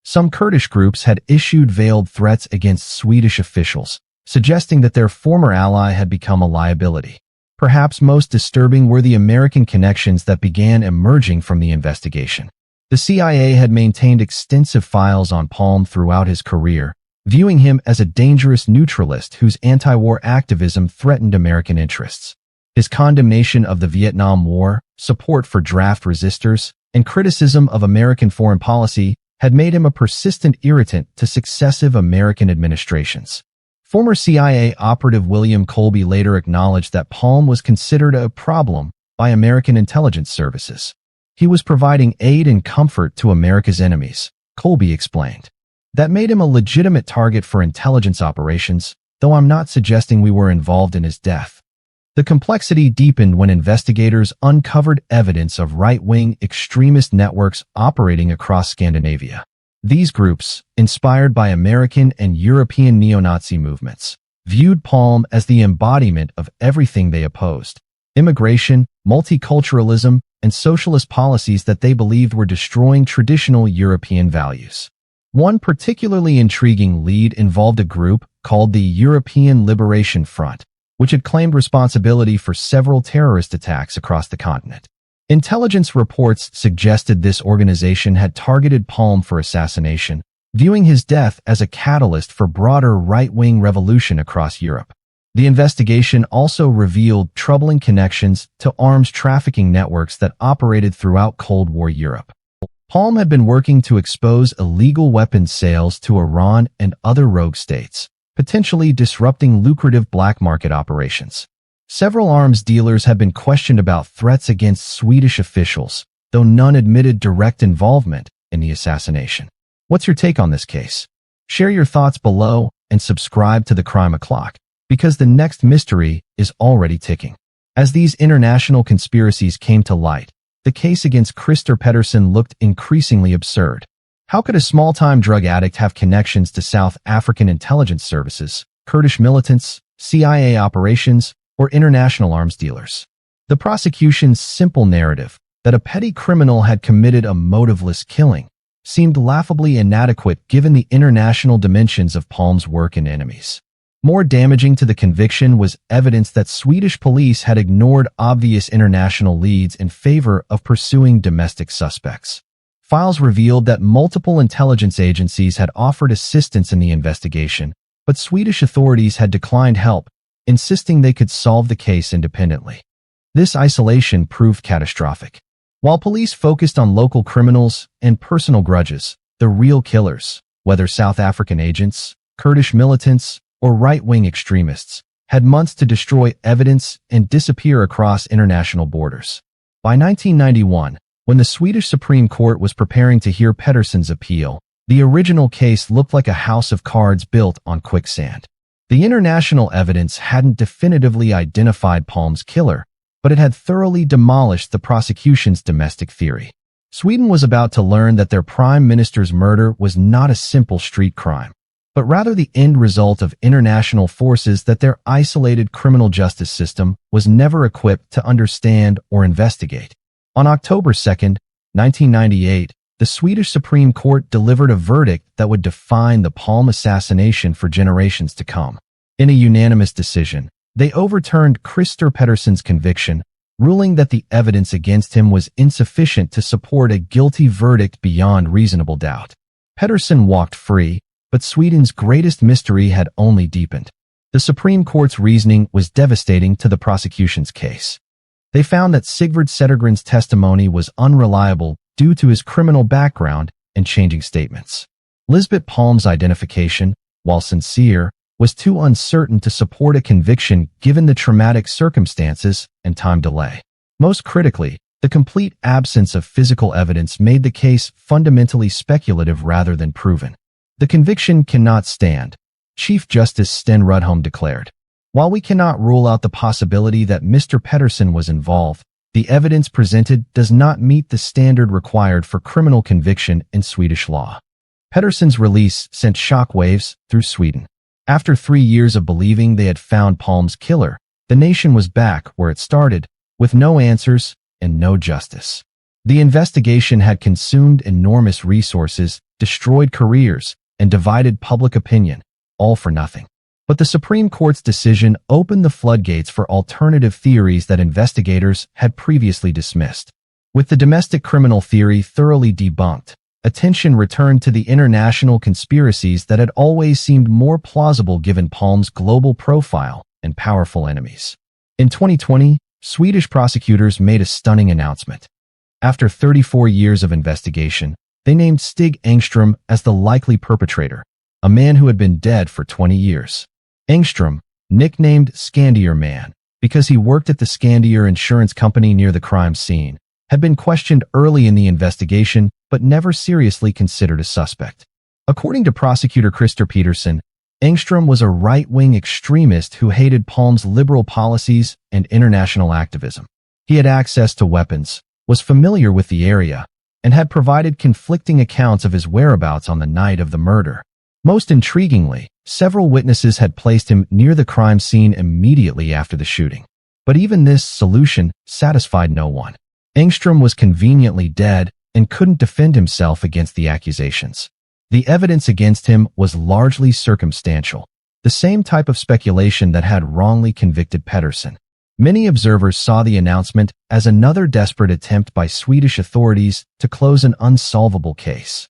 [SPEAKER 1] Some Kurdish groups had issued veiled threats against Swedish officials, suggesting that their former ally had become a liability. Perhaps most disturbing were the American connections that began emerging from the investigation. The CIA had maintained extensive files on Palme throughout his career, viewing him as a dangerous neutralist whose anti-war activism threatened American interests. His condemnation of the Vietnam War, support for draft resistors, and criticism of American foreign policy had made him a persistent irritant to successive American administrations. Former CIA operative William Colby later acknowledged that Palme was considered a problem by American intelligence services. He was providing aid and comfort to America's enemies, Colby explained. That made him a legitimate target for intelligence operations, though I'm not suggesting we were involved in his death. The complexity deepened when investigators uncovered evidence of right-wing extremist networks operating across Scandinavia. These groups, inspired by American and European neo-Nazi movements, viewed Palme as the embodiment of everything they opposed: immigration, multiculturalism, and socialist policies that they believed were destroying traditional European values. One particularly intriguing lead involved a group called the European Liberation Front, which had claimed responsibility for several terrorist attacks across the continent. Intelligence reports suggested this organization had targeted Palme for assassination, viewing his death as a catalyst for broader right-wing revolution across Europe. The investigation also revealed troubling connections to arms trafficking networks that operated throughout Cold War Europe. Palme had been working to expose illegal weapons sales to Iran and other rogue states, potentially disrupting lucrative black market operations. Several arms dealers have been questioned about threats against Swedish officials, though none admitted direct involvement in the assassination. What's your take on this case? Share your thoughts below and subscribe to the Crime O'Clock, because the next mystery is already ticking. As these international conspiracies came to light, the case against Christer Pettersson looked increasingly absurd. How could a small-time drug addict have connections to South African intelligence services, Kurdish militants, CIA operations, or international arms dealers? The prosecution's simple narrative that a petty criminal had committed a motiveless killing seemed laughably inadequate given the international dimensions of Palme's work and enemies. More damaging to the conviction was evidence that Swedish police had ignored obvious international leads in favor of pursuing domestic suspects. Files revealed that multiple intelligence agencies had offered assistance in the investigation, but Swedish authorities had declined help, insisting they could solve the case independently. This isolation proved catastrophic. While police focused on local criminals and personal grudges, the real killers, whether South African agents, Kurdish militants, or right-wing extremists, had months to destroy evidence and disappear across international borders. By 1991, when the Swedish Supreme Court was preparing to hear Pettersson's appeal, the original case looked like a house of cards built on quicksand. The international evidence hadn't definitively identified Palme's killer, but it had thoroughly demolished the prosecution's domestic theory. Sweden was about to learn that their prime minister's murder was not a simple street crime, but rather the end result of international forces that their isolated criminal justice system was never equipped to understand or investigate. On October 2, 1998, the Swedish Supreme Court delivered a verdict that would define the Palme assassination for generations to come. In a unanimous decision, they overturned Christer Pettersson's conviction, ruling that the evidence against him was insufficient to support a guilty verdict beyond reasonable doubt. Pettersson walked free, but Sweden's greatest mystery had only deepened. The Supreme Court's reasoning was devastating to the prosecution's case. They found that Sigvard Zettergren's testimony was unreliable due to his criminal background and changing statements. Lisbeth Palme's identification, while sincere, was too uncertain to support a conviction given the traumatic circumstances and time delay. Most critically, the complete absence of physical evidence made the case fundamentally speculative rather than proven. The conviction cannot stand, Chief Justice Sten Rudholm declared. While we cannot rule out the possibility that Mr. Pettersson was involved, the evidence presented does not meet the standard required for criminal conviction in Swedish law. Pettersson's release sent shockwaves through Sweden. After 3 years of believing they had found Palme's killer, the nation was back where it started, with no answers and no justice. The investigation had consumed enormous resources, destroyed careers, and divided public opinion, all for nothing. But the Supreme Court's decision opened the floodgates for alternative theories that investigators had previously dismissed. With the domestic criminal theory thoroughly debunked, attention returned to the international conspiracies that had always seemed more plausible given Palme's global profile and powerful enemies. In 2020, Swedish prosecutors made a stunning announcement. After 34 years of investigation, they named Stig Engström as the likely perpetrator, a man who had been dead for 20 years. Engström, nicknamed Skandier Man because he worked at the Skandier insurance company near the crime scene, had been questioned early in the investigation but never seriously considered a suspect. According to prosecutor Christer Pettersson, Engström was a right-wing extremist who hated Palme's liberal policies and international activism. He had access to weapons, was familiar with the area, and had provided conflicting accounts of his whereabouts on the night of the murder. Most intriguingly, Several witnesses had placed him near the crime scene immediately after the shooting. But even this solution satisfied no one. Engström was conveniently dead and couldn't defend himself against the accusations. The evidence against him was largely circumstantial, the same type of speculation that had wrongly convicted Pettersson. Many observers saw the announcement as another desperate attempt by Swedish authorities to close an unsolvable case.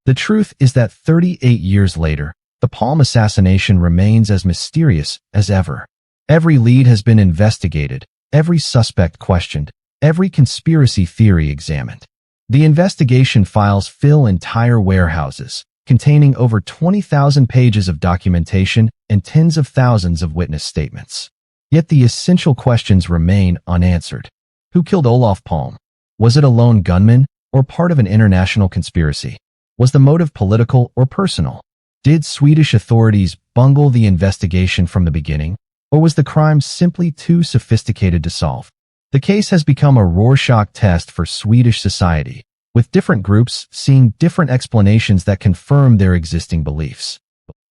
[SPEAKER 1] The truth is that 38 years later, the Palme assassination remains as mysterious as ever. Every lead has been investigated, every suspect questioned, every conspiracy theory examined. The investigation files fill entire warehouses, containing over 20,000 pages of documentation and tens of thousands of witness statements. Yet the essential questions remain unanswered. Who killed Olof Palme? Was it a lone gunman or part of an international conspiracy? Was the motive political or personal? Did Swedish authorities bungle the investigation from the beginning, or was the crime simply too sophisticated to solve? The case has become a Rorschach test for Swedish society, with different groups seeing different explanations that confirm their existing beliefs.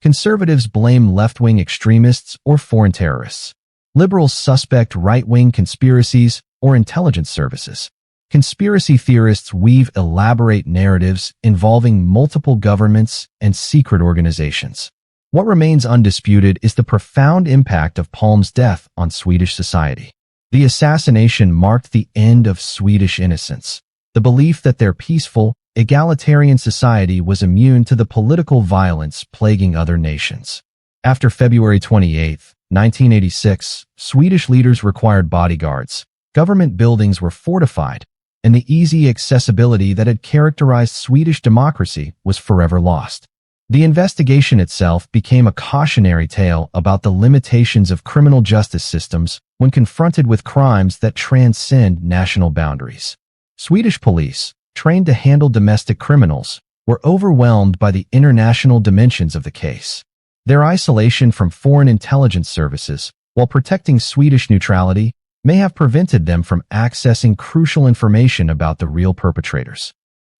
[SPEAKER 1] Conservatives blame left-wing extremists or foreign terrorists. Liberals suspect right-wing conspiracies or intelligence services. Conspiracy theorists weave elaborate narratives involving multiple governments and secret organizations. What remains undisputed is the profound impact of Palme's death on Swedish society. The assassination marked the end of Swedish innocence, the belief that their peaceful, egalitarian society was immune to the political violence plaguing other nations. After February 28, 1986, Swedish leaders required bodyguards, government buildings were fortified, and the easy accessibility that had characterized Swedish democracy was forever lost. The investigation itself became a cautionary tale about the limitations of criminal justice systems when confronted with crimes that transcend national boundaries. Swedish police, trained to handle domestic criminals, were overwhelmed by the international dimensions of the case. Their isolation from foreign intelligence services, while protecting Swedish neutrality, may have prevented them from accessing crucial information about the real perpetrators.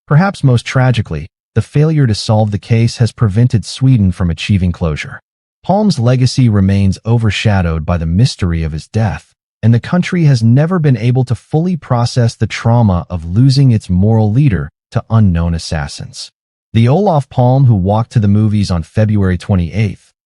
[SPEAKER 1] Perhaps most tragically, the failure to solve the case has prevented Sweden from achieving closure. Palme's legacy remains overshadowed by the mystery of his death, and the country has never been able to fully process the trauma of losing its moral leader to unknown assassins. The Olof Palme who walked to the movies on February 28,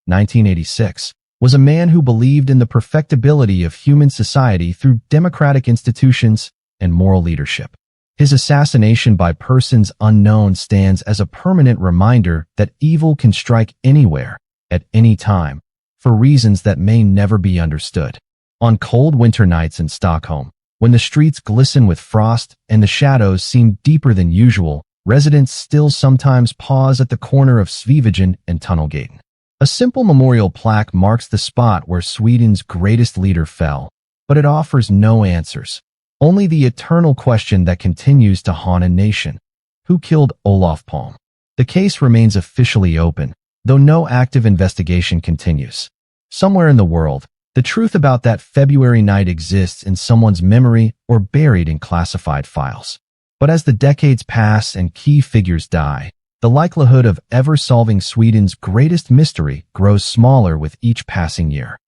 [SPEAKER 1] 1986, was a man who believed in the perfectibility of human society through democratic institutions and moral leadership. His assassination by persons unknown stands as a permanent reminder that evil can strike anywhere, at any time, for reasons that may never be understood. On cold winter nights in Stockholm, when the streets glisten with frost and the shadows seem deeper than usual, residents still sometimes pause at the corner of Sveavägen and Tunnelgaten. A simple memorial plaque marks the spot where Sweden's greatest leader fell, but it offers no answers. Only the eternal question that continues to haunt a nation. Who killed Olof Palme? The case remains officially open, though no active investigation continues. Somewhere in the world, the truth about that February night exists in someone's memory or buried in classified files. But as the decades pass and key figures die, the likelihood of ever solving Sweden's greatest mystery grows smaller with each passing year.